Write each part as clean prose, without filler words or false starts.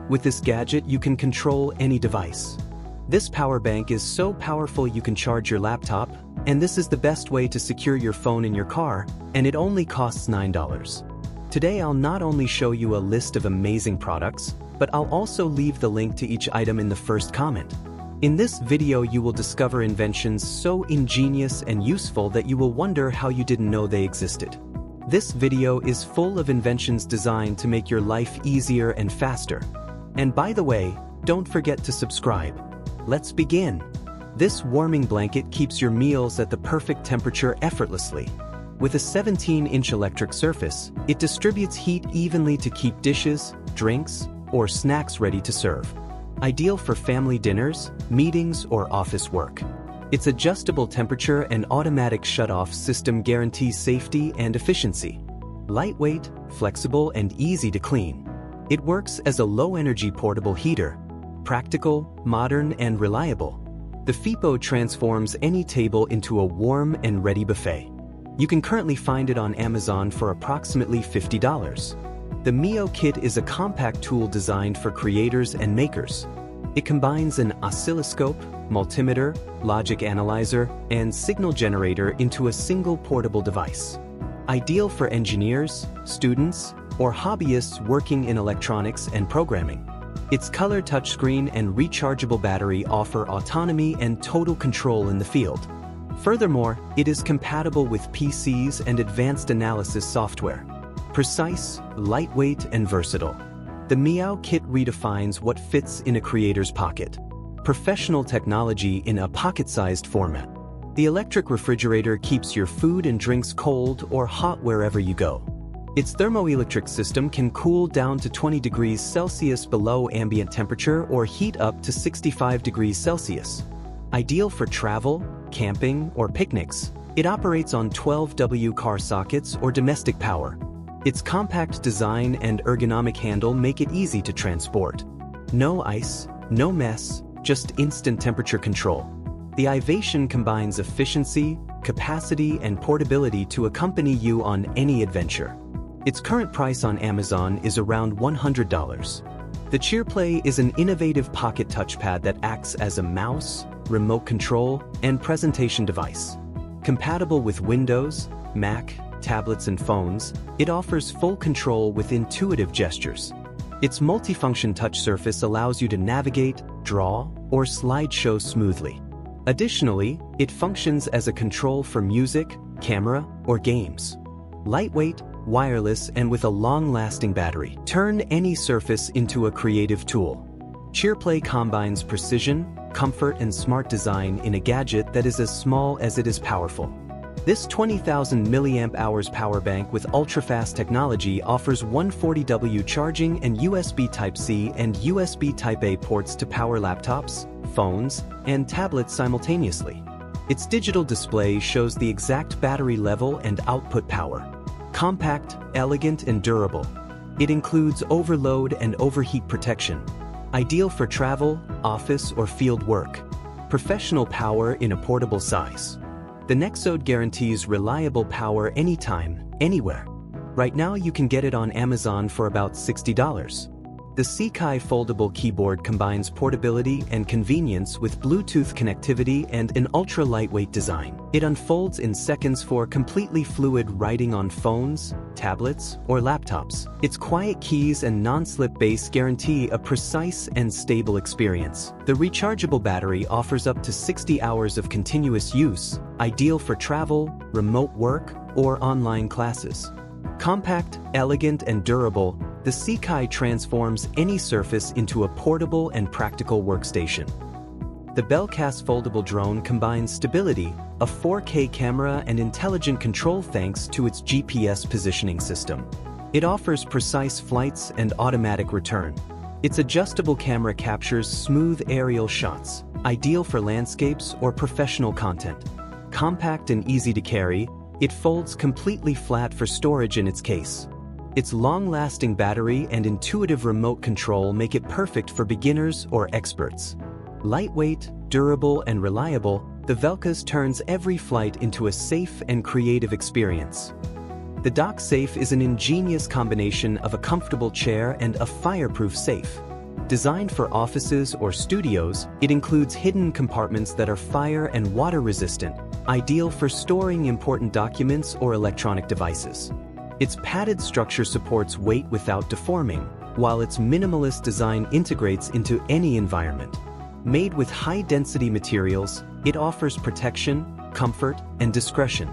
With this gadget, you can control any device. This power bank is so powerful you can charge your laptop, and this is the best way to secure your phone in your car, and it only costs $9. Today I'll not only show you a list of amazing products, but I'll also leave the link to each item in the first comment. In this video you will discover inventions so ingenious and useful that you will wonder how you didn't know they existed. This video is full of inventions designed to make your life easier and faster. And by the way, don't forget to subscribe. Let's begin. This warming blanket keeps your meals at the perfect temperature effortlessly. With a 17-inch electric surface, it distributes heat evenly to keep dishes, drinks, or snacks ready to serve. Ideal for family dinners, meetings, or office work. Its adjustable temperature and automatic shut-off system guarantees safety and efficiency. Lightweight, flexible, and easy to clean. It works as a low-energy portable heater. Practical, modern, and reliable. The FIPO transforms any table into a warm and ready buffet. You can currently find it on Amazon for approximately $50. The Mio Kit is a compact tool designed for creators and makers. It combines an oscilloscope, multimeter, logic analyzer, and signal generator into a single portable device. Ideal for engineers, students, or hobbyists working in electronics and programming. Its color touchscreen and rechargeable battery offer autonomy and total control in the field. Furthermore, it is compatible with PCs and advanced analysis software. Precise, lightweight, and versatile. The Mio Kit redefines what fits in a creator's pocket. Professional technology in a pocket-sized format. The electric refrigerator keeps your food and drinks cold or hot wherever you go. Its thermoelectric system can cool down to 20 degrees Celsius below ambient temperature or heat up to 65 degrees Celsius. Ideal for travel, camping, or picnics, it operates on 12W car sockets or domestic power. Its compact design and ergonomic handle make it easy to transport. No ice, no mess, just instant temperature control. The Ivation combines efficiency, capacity, and portability to accompany you on any adventure. Its current price on Amazon is around $100. The CheerPlay is an innovative pocket touchpad that acts as a mouse, remote control, and presentation device. Compatible with Windows, Mac, tablets, and phones, it offers full control with intuitive gestures. Its multifunction touch surface allows you to navigate, draw, or slideshow smoothly. Additionally, it functions as a control for music, camera, or games. Lightweight, wireless, and with a long-lasting battery. Turn any surface into a creative tool. CheerPlay combines precision, comfort, and smart design in a gadget that is as small as it is powerful. This 20,000 mAh power bank with ultra-fast technology offers 140W charging and USB Type-C and USB Type-A ports to power laptops, phones, and tablets simultaneously. Its digital display shows the exact battery level and output power. Compact, elegant, and durable. It includes overload and overheat protection. Ideal for travel, office, or field work. Professional power in a portable size. The Nexode guarantees reliable power anytime, anywhere. Right now you can get it on Amazon for about $60. The Sekai foldable keyboard combines portability and convenience with Bluetooth connectivity and an ultra-lightweight design. It unfolds in seconds for completely fluid writing on phones, tablets, or laptops. Its quiet keys and non-slip base guarantee a precise and stable experience. The rechargeable battery offers up to 60 hours of continuous use, ideal for travel, remote work, or online classes. Compact, elegant, and durable, the Sekai transforms any surface into a portable and practical workstation. The Bellcast foldable drone combines stability, a 4K camera, and intelligent control thanks to its GPS positioning system. It offers precise flights and automatic return. Its adjustable camera captures smooth aerial shots, ideal for landscapes or professional content. Compact and easy to carry, it folds completely flat for storage in its case. Its long-lasting battery and intuitive remote control make it perfect for beginners or experts. Lightweight, durable, and reliable, the Velkas turns every flight into a safe and creative experience. The dock safe is an ingenious combination of a comfortable chair and a fireproof safe. Designed for offices or studios, it includes hidden compartments that are fire and water resistant, ideal for storing important documents or electronic devices. Its padded structure supports weight without deforming, while its minimalist design integrates into any environment. Made with high-density materials, it offers protection, comfort, and discretion.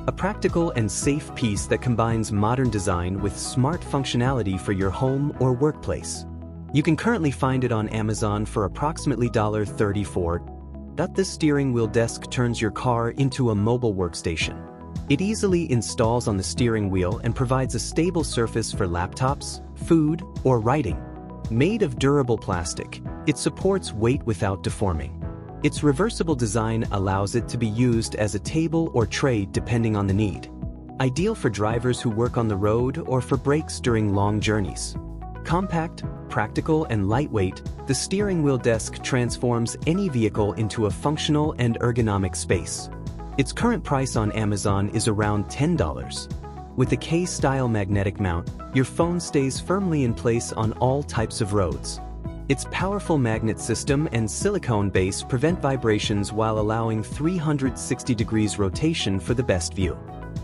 A practical and safe piece that combines modern design with smart functionality for your home or workplace. You can currently find it on Amazon for approximately $34. This steering wheel desk turns your car into a mobile workstation. It easily installs on the steering wheel and provides a stable surface for laptops, food, or writing. Made of durable plastic, it supports weight without deforming. Its reversible design allows it to be used as a table or tray depending on the need. Ideal for drivers who work on the road or for breaks during long journeys. Compact, practical, and lightweight, the steering wheel desk transforms any vehicle into a functional and ergonomic space. Its current price on Amazon is around $10. With a K-style magnetic mount, your phone stays firmly in place on all types of roads. Its powerful magnet system and silicone base prevent vibrations while allowing 360 degrees rotation for the best view.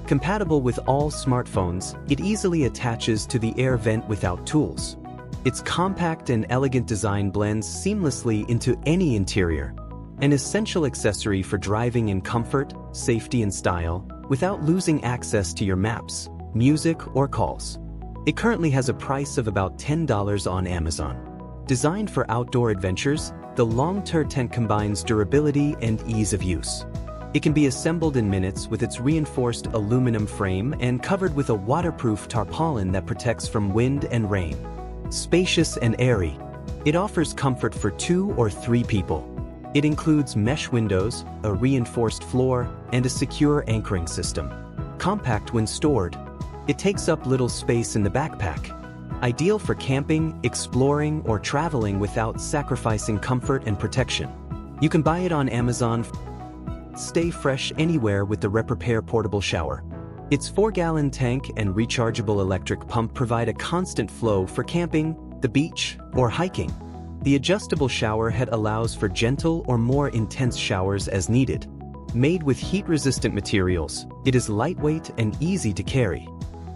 Compatible with all smartphones, it easily attaches to the air vent without tools. Its compact and elegant design blends seamlessly into any interior, an essential accessory for driving in comfort, safety, and style, without losing access to your maps, music, or calls. It currently has a price of about $10 on Amazon. Designed for outdoor adventures, the long-term tent combines durability and ease of use. It can be assembled in minutes with its reinforced aluminum frame and covered with a waterproof tarpaulin that protects from wind and rain. Spacious and airy, it offers comfort for 2 or 3 people. It includes mesh windows, a reinforced floor, and a secure anchoring system. Compact when stored, it takes up little space in the backpack. Ideal for camping, exploring, or traveling without sacrificing comfort and protection. You can buy it on Amazon. Stay fresh anywhere with the Reprepare portable shower. Its 4-gallon tank and rechargeable electric pump provide a constant flow for camping, the beach, or hiking. The adjustable shower head allows for gentle or more intense showers as needed. Made with heat-resistant materials, it is lightweight and easy to carry.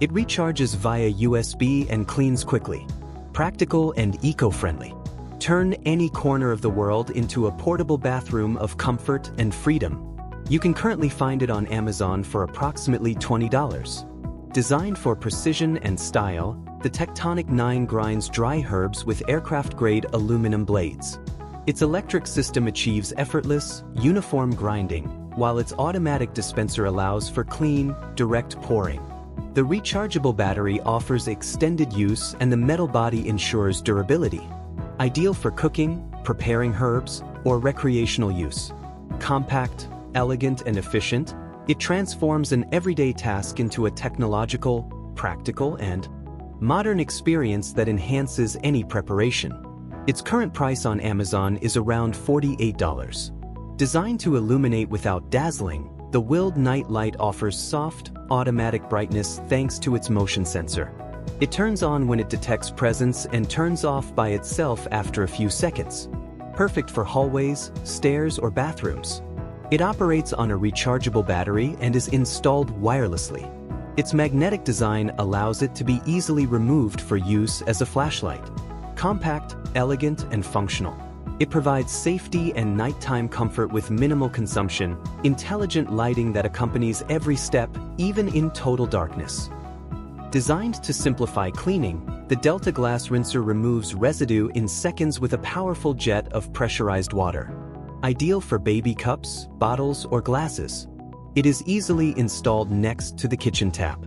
It recharges via USB and cleans quickly. Practical and eco-friendly. Turn any corner of the world into a portable bathroom of comfort and freedom. You can currently find it on Amazon for approximately $20. Designed for precision and style, the Tectonic 9 grinds dry herbs with aircraft-grade aluminum blades. Its electric system achieves effortless, uniform grinding, while its automatic dispenser allows for clean, direct pouring. The rechargeable battery offers extended use and the metal body ensures durability. Ideal for cooking, preparing herbs, or recreational use. Compact, elegant, and efficient, it transforms an everyday task into a technological, practical, and modern experience that enhances any preparation. Its current price on Amazon is around $48. Designed to illuminate without dazzling, the Wild Night Light offers soft, automatic brightness thanks to its motion sensor. It turns on when it detects presence and turns off by itself after a few seconds. Perfect for hallways, stairs, or bathrooms. It operates on a rechargeable battery and is installed wirelessly. Its magnetic design allows it to be easily removed for use as a flashlight. Compact, elegant, and functional. It provides safety and nighttime comfort with minimal consumption, intelligent lighting that accompanies every step, even in total darkness. Designed to simplify cleaning, the Delta Glass Rinser removes residue in seconds with a powerful jet of pressurized water. Ideal for baby cups, bottles, or glasses. It is easily installed next to the kitchen tap.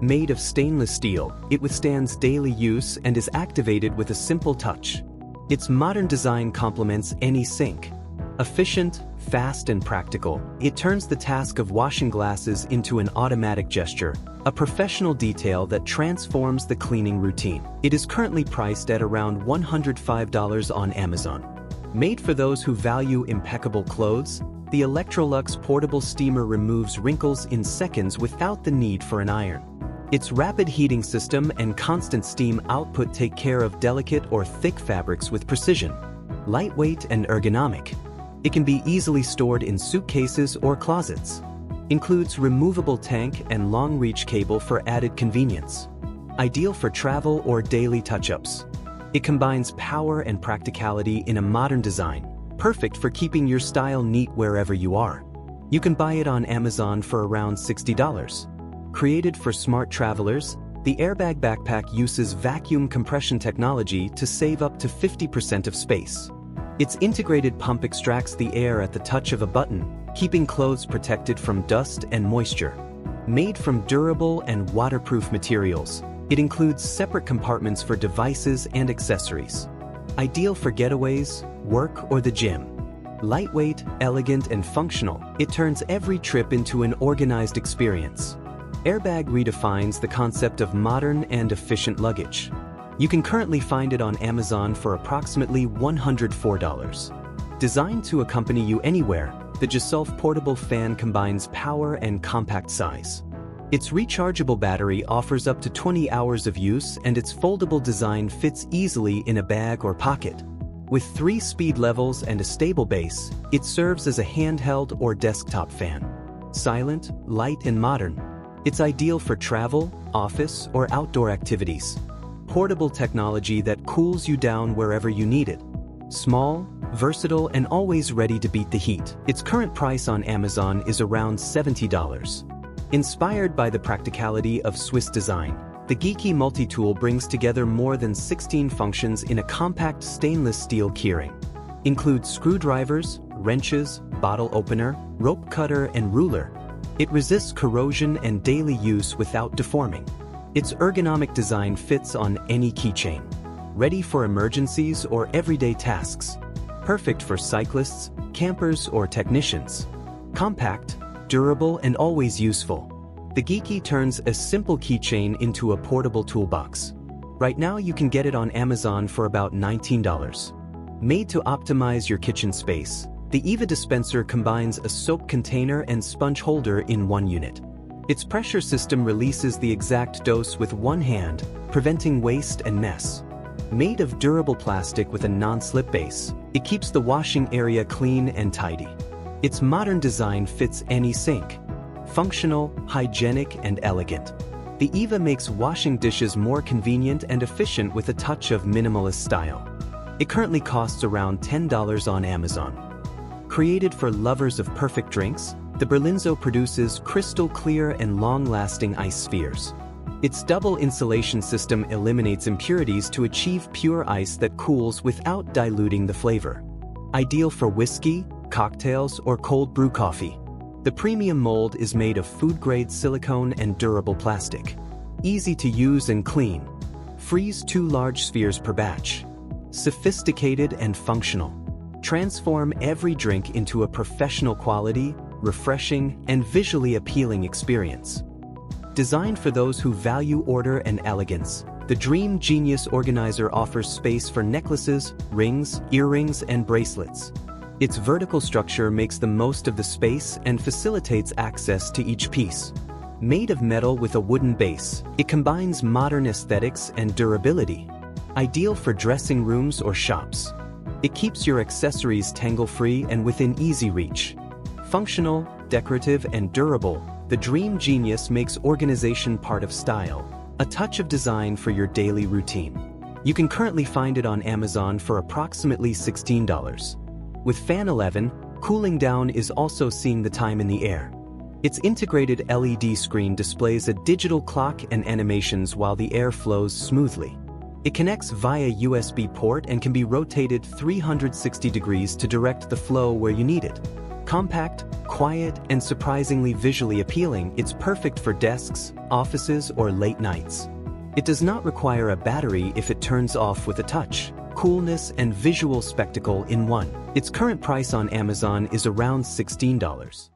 Made of stainless steel, it withstands daily use and is activated with a simple touch. Its modern design complements any sink. Efficient, fast, and practical, it turns the task of washing glasses into an automatic gesture, a professional detail that transforms the cleaning routine. It is currently priced at around $105 on Amazon. Made for those who value impeccable clothes, the Electrolux portable steamer removes wrinkles in seconds without the need for an iron. Its rapid heating system and constant steam output take care of delicate or thick fabrics with precision. Lightweight and ergonomic. It can be easily stored in suitcases or closets. Includes removable tank and long-reach cable for added convenience. Ideal for travel or daily touch-ups. It combines power and practicality in a modern design, perfect for keeping your style neat wherever you are. You can buy it on Amazon for around $60. Created for smart travelers, the airbag backpack uses vacuum compression technology to save up to 50% of space. Its integrated pump extracts the air at the touch of a button, keeping clothes protected from dust and moisture. Made from durable and waterproof materials, it includes separate compartments for devices and accessories. Ideal for getaways, work, or the gym. Lightweight, elegant, and functional, it turns every trip into an organized experience. Airbag redefines the concept of modern and efficient luggage. You can currently find it on Amazon for approximately $104. Designed to accompany you anywhere, the Gisulf portable fan combines power and compact size. Its rechargeable battery offers up to 20 hours of use, and its foldable design fits easily in a bag or pocket. With 3 speed levels and a stable base, it serves as a handheld or desktop fan. Silent, light, and modern, it's ideal for travel, office, or outdoor activities. Portable technology that cools you down wherever you need it. Small, versatile, and always ready to beat the heat. Its current price on Amazon is around $70. Inspired by the practicality of Swiss design, the geeky multi-tool brings together more than 16 functions in a compact stainless steel keyring. Includes screwdrivers, wrenches, bottle opener, rope cutter, and ruler. It resists corrosion and daily use without deforming. Its ergonomic design fits on any keychain. Ready for emergencies or everyday tasks. Perfect for cyclists, campers, or technicians. Compact, durable, and always useful. The Geeky turns a simple keychain into a portable toolbox. Right now you can get it on Amazon for about $19. Made to optimize your kitchen space, the Eva dispenser combines a soap container and sponge holder in one unit. Its pressure system releases the exact dose with one hand, preventing waste and mess. Made of durable plastic with a non-slip base, it keeps the washing area clean and tidy. Its modern design fits any sink. Functional, hygienic, and elegant. The Eva makes washing dishes more convenient and efficient with a touch of minimalist style. It currently costs around $10 on Amazon. Created for lovers of perfect drinks, the Berlinzo produces crystal clear and long-lasting ice spheres. Its double insulation system eliminates impurities to achieve pure ice that cools without diluting the flavor. Ideal for whiskey, cocktails, or cold brew coffee. The premium mold is made of food-grade silicone and durable plastic. Easy to use and clean. Freeze 2 large spheres per batch. Sophisticated and functional. Transform every drink into a professional quality, refreshing, and visually appealing experience. Designed for those who value order and elegance, the Dream Genius Organizer offers space for necklaces, rings, earrings, and bracelets. Its vertical structure makes the most of the space and facilitates access to each piece. Made of metal with a wooden base, it combines modern aesthetics and durability. Ideal for dressing rooms or shops. It keeps your accessories tangle-free and within easy reach. Functional, decorative, and durable, the Dream Genius makes organization part of style, a touch of design for your daily routine. You can currently find it on Amazon for approximately $16. With Fan 11, cooling down is also seeing the time in the air. Its integrated LED screen displays a digital clock and animations while the air flows smoothly. It connects via USB port and can be rotated 360 degrees to direct the flow where you need it. Compact, quiet, and surprisingly visually appealing, it's perfect for desks, offices, or late nights. It does not require a battery if it turns off with a touch. Coolness and visual spectacle in one. Its current price on Amazon is around $16.